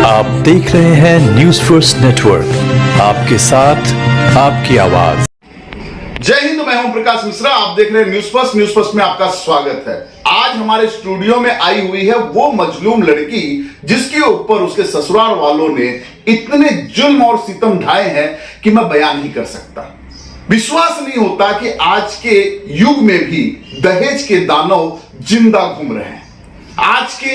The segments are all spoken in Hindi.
आप देख रहे हैं न्यूज फर्स्ट नेटवर्क, आपके साथ आपकी आवाज। जय हिंद, मैं हूं प्रकाश मिश्रा। आप देख रहे हैं न्यूज फर्स्ट। न्यूज फर्स्ट में आपका स्वागत है। आज हमारे स्टूडियो में आई हुई है वो मजलूम लड़की जिसके ऊपर उसके ससुराल वालों ने इतने जुल्म और सितम ढाए हैं कि मैं बयान नहीं कर सकता। विश्वास नहीं होता कि आज के युग में भी दहेज के दानव जिंदा घूम रहे हैं। आज के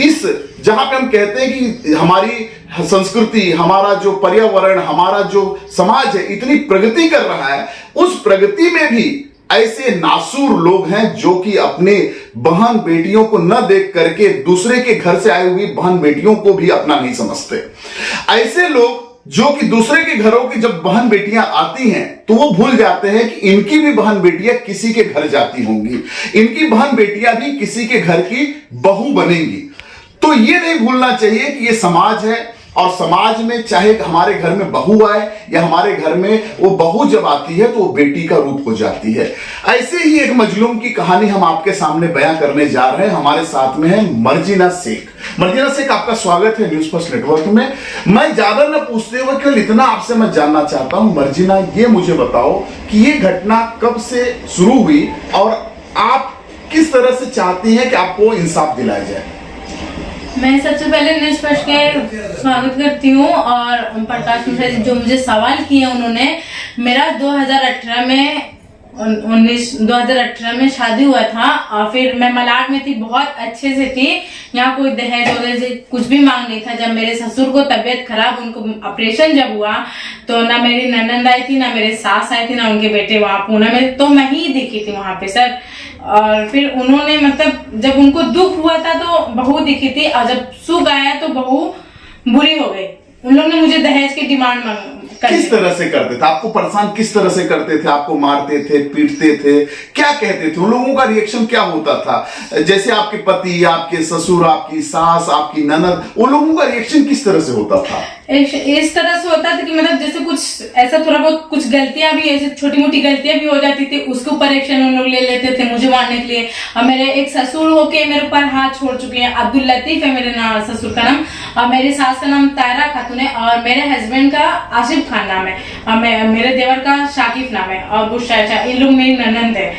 इस जहां पे हम कहते हैं कि हमारी संस्कृति, हमारा जो पर्यावरण, हमारा जो समाज है इतनी प्रगति कर रहा है, उस प्रगति में भी ऐसे नासूर लोग हैं जो कि अपने बहन बेटियों को न देख करके दूसरे के घर से आई हुई बहन बेटियों को भी अपना नहीं समझते। ऐसे लोग जो कि दूसरे के घरों की जब बहन बेटियां आती हैं तो वो भूल जाते हैं कि इनकी भी बहन बेटियां किसी के घर जाती होंगी, इनकी बहन बेटियां भी किसी के घर की बहू बनेंगी। तो ये नहीं भूलना चाहिए कि ये समाज है और समाज में चाहे हमारे घर में बहू आए या हमारे घर में वो बहू जब आती है तो वो बेटी का रूप हो जाती है। ऐसे ही एक मजलूम की कहानी हम आपके सामने बयां करने जा रहे हैं। हमारे साथ में है मर्जीना शेख। मर्जीना शेख, आपका स्वागत है न्यूज फर्स्ट नेटवर्क में। मैं ज्यादा न पूछते हुए केवल इतना आपसे मैं जानना चाहता हूं, मर्जीना ये मुझे बताओ कि ये घटना कब से शुरू हुई और आप किस तरह से चाहती हैं कि आपको इंसाफ दिलाया जाए। मैं सबसे पहले न्यूज फर्स्ट के स्वागत करती हूँ और प्रकाश मिश्रा जी जो मुझे सवाल किए उन्होंने, मेरा 2018 में शादी हुआ था और फिर मैं मलाड में थी, बहुत अच्छे से थी। यहाँ कोई दहेज वगैरह कुछ भी मांग नहीं था। जब मेरे ससुर को तबीयत खराब, उनको ऑपरेशन जब हुआ तो ना मेरी ननंद आई थी, ना मेरे सास आई थी, ना उनके बेटे वहां पुणे में, तो मैं ही दिखी थी वहां पे सर। और फिर उन्होंने मतलब जब उनको दुख हुआ था तो बहू दिखी थी और जब सुख आया तो बहू बुरी हो गई। उन लोगों ने मुझे दहेज की डिमांड किस तरह से करते थे? आपको परेशान किस तरह से करते थे? आपको मारते थे, पीटते थे, क्या कहते थे? उन लोगों का रिएक्शन क्या होता था? जैसे आपके पति, आपके ससुर, आपकी सास, आपकी ननद, उन लोगों का रिएक्शन किस तरह से होता था? इस तरह से होता था कि मतलब जैसे कुछ ऐसा थोड़ा बहुत कुछ गलतियां भी, ऐसे छोटी मोटी गलतियां भी हो जाती थी, उसके ऊपर एक्शन उन लोग ले लेते थे मुझे मारने के लिए। और मेरे एक ससुर होके मेरे ऊपर हाथ छोड़ चुके हैं। अब्दुल लतीफ है मेरे ससुर का नाम और मेरी सास का नाम तायरा खातून है और मेरे हस्बैंड का आसिफ खान नाम है और मेरे देवर का शाकिब नाम है और बुशरा, इन लोग मेरी ननंद है।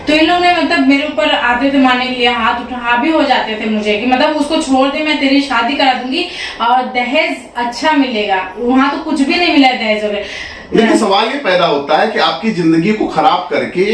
तो इन लोग ने मतलब मेरे ऊपर आते थे मारने के लिए, हाथ उठा भी हो जाते थे मुझे कि मतलब उसको छोड़ दे, मैं तेरी शादी करा दूंगी और दहेज अच्छा मिलेगा। वहां तो कुछ भी नहीं मिला दहेज वगैरह। लेकिन सवाल ये पैदा होता है कि आपकी जिंदगी को खराब करके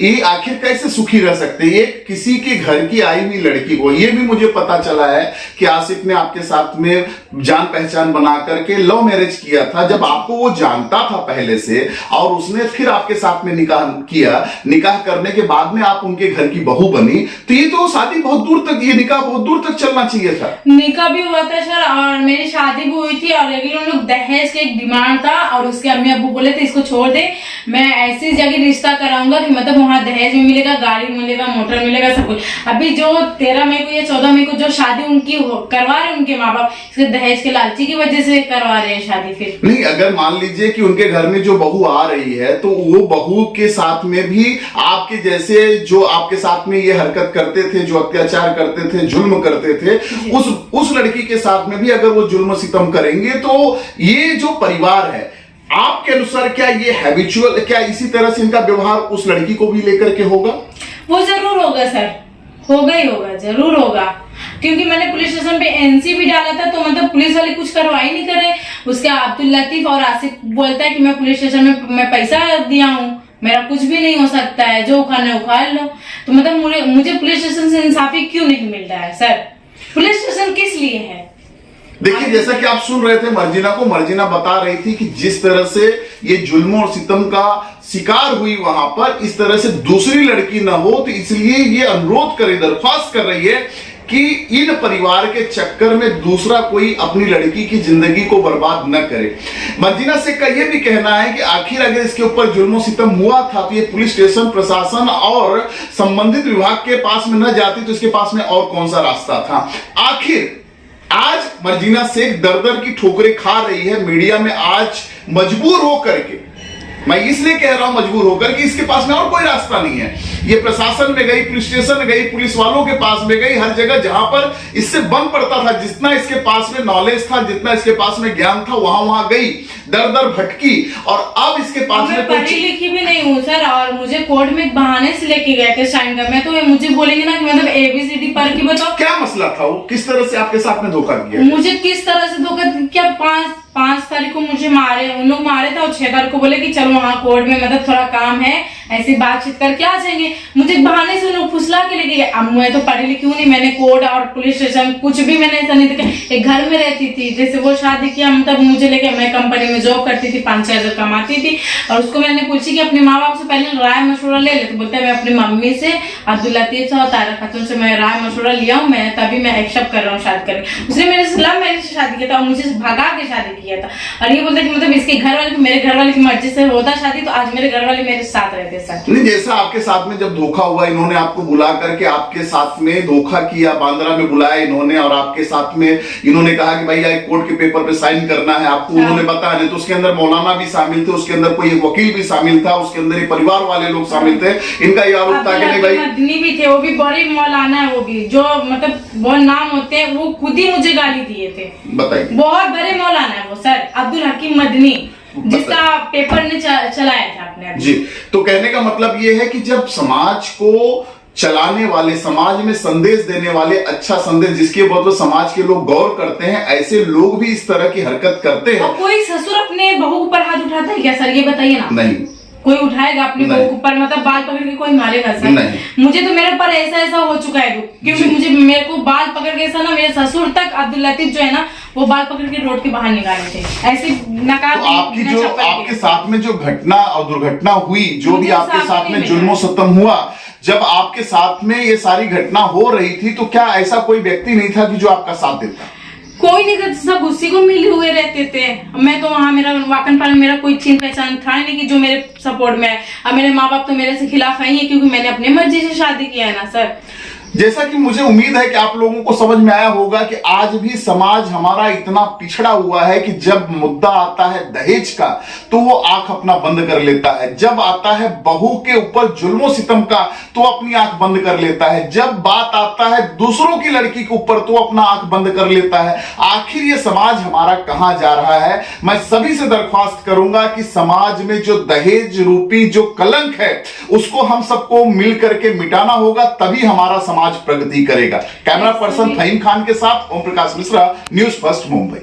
ये आखिर कैसे सुखी रह सकते हैं? किसी के घर की आई हुई लड़की को, ये भी मुझे पता चला है कि आसिफ ने आपके साथ में जान पहचान बना करके लव मैरिज किया था। जब आपको वो जानता था पहले से और उसने फिर आपके साथ में निकाह किया, निकाह करने के बाद में आप उनके घर की बहू बनी, तो ये तो शादी बहुत दूर तक, ये निकाह बहुत दूर तक चलना चाहिए था। निकाह भी हुआ था सर और मेरी शादी भी हुई थी और लेकिन उन लोग दहेज के एक डिमांड था और उसके अम्मी अब्बू बोले थे इसको छोड़ दे, मैं ऐसी जगह रिश्ता कराऊंगा कि मतलब वहाँ दहेज भी मिलेगा, गाड़ी मिलेगा, मोटर मिलेगा, सब कुछ। अभी जो 13 मई को या 14 मई को जो शादी उनकी करवा रहे उनके माँ बाप, इसके दहेज के लालची की वजह से करवा रहे हैं शादी। फिर नहीं, अगर मान लीजिए कि उनके घर में जो बहू आ रही है तो वो बहू के साथ में भी आपके जैसे जो आपके साथ में ये हरकत करते थे, जो अत्याचार करते थे, जुल्म करते थे, उस लड़की के साथ में भी अगर वो जुल्म सितम करेंगे तो ये जो परिवार है, आपके अनुसार क्या ये हैबिचुअल, क्या इसी तरह से इनका व्यवहार उस लड़की को भी लेकर के होगा? वो जरूर होगा सर, होगा ही होगा, जरूर होगा। क्योंकि मैंने पुलिस स्टेशन पे एनसी भी डाला था तो मतलब पुलिस वाले कुछ कार्रवाई नहीं कर रहे। उसके अब्दुल लतीफ और आसिफ बोलता है कि मैं पुलिस स्टेशन में मैं पैसा दिया हूँ, मेरा कुछ भी नहीं हो सकता है, जो उखाड़ना है उखाड़ लो। तो मतलब मुझे पुलिस स्टेशन से इंसाफी क्यों नहीं मिल रहा है सर? पुलिस स्टेशन किस लिए है? देखिए, जैसा कि आप सुन रहे थे मर्जीना को, मर्जीना बता रही थी कि जिस तरह से ये जुल्म और सितम का शिकार हुई वहां पर, इस तरह से दूसरी लड़की ना हो, तो इसलिए ये अनुरोध करे, दरख्वास्त कर रही है कि इन परिवार के चक्कर में दूसरा कोई अपनी लड़की की जिंदगी को बर्बाद न करे। मर्जीना शेख का यह भी कहना है कि आखिर अगर इसके ऊपर जुल्म सितम हुआ था तो ये पुलिस स्टेशन, प्रशासन और संबंधित विभाग के पास में न जाती तो इसके पास में और कौन सा रास्ता था? आखिर आज मर्जीना शेख दर दर की ठोकरें खा रही है, मीडिया में आज मजबूर होकर के मैं इसलिए कह रहा हूं मजबूर होकर कि इसके पास में और कोई रास्ता नहीं है। ये प्रशासन में गई, पुलिस स्टेशन गई, पुलिस वालों के पास में गई, हर जगह जहां पर इससे बन पड़ता था, जितना इसके पास में नॉलेज था, जितना इसके पास में ज्ञान था, वहां वहां गई, दर दर भटकी, और अब इसके पास में पढ़ी लिखी भी नहीं हूँ सर, और मुझे कोर्ट में एक बहाने से लेके गए थे साइन कर, मैं तो मुझे बोलेंगे ना कि मतलब ABCD पढ़ के बताओ क्या मसला था, वो किस तरह से आपके साथ में धोखा किया? मुझे किस तरह से धोखा, क्या 5 तारीख को मुझे मारे, उन लोग मारे थे, और 6 तारीख को बोले कि चलो वहाँ कोर्ट में मतलब थोड़ा काम है, ऐसी बातचीत करके आ जाएंगे। मुझे बहाने से लोग फुसला के लेके गए। अब मैं तो पढ़ी लिखी हूँ नहीं, मैंने कोर्ट और पुलिस स्टेशन कुछ भी मैंने ऐसा नहीं देखा। एक घर में रहती थी, जैसे वो शादी किया मतलब मुझे लेके, मैं कंपनी में जॉब करती थी, 5-6 हजार कमाती थी, और उसको मैंने पूछी कि अपने माँ बाप से पहले राय मशवरा ले ले, तो बोलते मैं अपनी मम्मी से, अब्दुल लतीफ से और तारा खातून से मैं राय मशवरा लिया हूँ, मैं तभी मैं एक्सेप्ट कर रहा हूँ शादी करने। उसने मेरे से लव मैरिज से शादी किया था और मुझे भगा के शादी किया था, और ये बोलता कि मतलब इसके घर वाले, मेरे घर वाले की मर्जी से होता शादी, तो आज मेरे घर वाले मेरे साथ रहते सर। नहीं, जैसा आपके साथ में जब धोखा हुआ, इन्होंने आपको बुला करके आपके साथ में धोखा किया, बांद्रा में बुलाया इन्होंने, और आपके साथ में इन्होंने कहा कि भाई एक कोर्ट के पेपर पे साइन करना है आपको, उन्होंने बताया नहीं, तो उसके अंदर मौलाना भी शामिल थे, उसके अंदर कोई एक वकील भी शामिल था, उसके अंदर परिवार वाले लोग शामिल थे। इनका यह आरोप था कि नहीं भाई मदनी भी थे, वो भी बड़ी मौलाना है, वो भी जो मतलब बहुत नाम होते हैं, वो खुद ही मुझे गाली दिए थे। बताइए। बहुत बड़े मौलाना है वो सर, अब्दुल हकीम मदनी, जिसका पेपर ने चलाया था अपने जी। तो कहने का मतलब ये है कि जब समाज को चलाने वाले, समाज में संदेश देने वाले, अच्छा संदेश जिसके ऊपर समाज के लोग गौर करते हैं, ऐसे लोग भी इस तरह की हरकत करते हैं। और कोई ससुर अपने बहू ऊपर हाथ उठाता है क्या सर, ये बताइए ना? नहीं, कोई उठाएगा अपनी बहू के ऊपर, मतलब बाल पकड़ के कोई मारेगा सर? नहीं। मुझे तो मेरे ऊपर ऐसा हो चुका है, क्योंकि मुझे मेरे को बाल पकड़ के ऐसा ना, मेरे ससुर तक अब्दुल लतीफ जो है ना, वो बाल पकड़ के रोड के बाहर निकाले थे, ऐसे नकाब। तो आपकी जो आपके साथ में जो घटना और दुर्घटना हुई, जो भी आपके साथ में जुल्म सतम हुआ, जब आपके साथ में ये सारी घटना हो रही थी, तो क्या ऐसा कोई व्यक्ति नहीं था कि जो आपका साथ देता? कोई नहीं था, सब उसी को मिले हुए रहते थे। मैं तो वहाँ, मेरा वाकन पाल मेरा कोई चिन्ह पहचान था नहीं कि जो मेरे सपोर्ट में है। अब मेरे माँ बाप तो मेरे से खिलाफ है ही, क्योंकि मैंने अपनी मर्जी से शादी किया है ना सर। जैसा कि मुझे उम्मीद है कि आप लोगों को समझ में आया होगा कि आज भी समाज हमारा इतना पिछड़ा हुआ है कि जब मुद्दा आता है दहेज का, तो वो आंख अपना बंद कर लेता है। जब आता है बहू के ऊपर जुल्मो सितम का, तो अपनी आंख बंद कर लेता है। जब बात आता है दूसरों की लड़की के ऊपर, तो अपना आंख बंद कर लेता है। आखिर ये समाज हमारा कहां जा रहा है? मैं सभी से दरख्वास्त करूंगा कि समाज में जो दहेज रूपी जो कलंक है, उसको हम सबको मिल करके मिटाना होगा, तभी हमारा समाज प्रगति करेगा। कैमरा पर्सन फहीम खान के साथ ओम प्रकाश मिश्रा, न्यूज़ फर्स्ट मुंबई।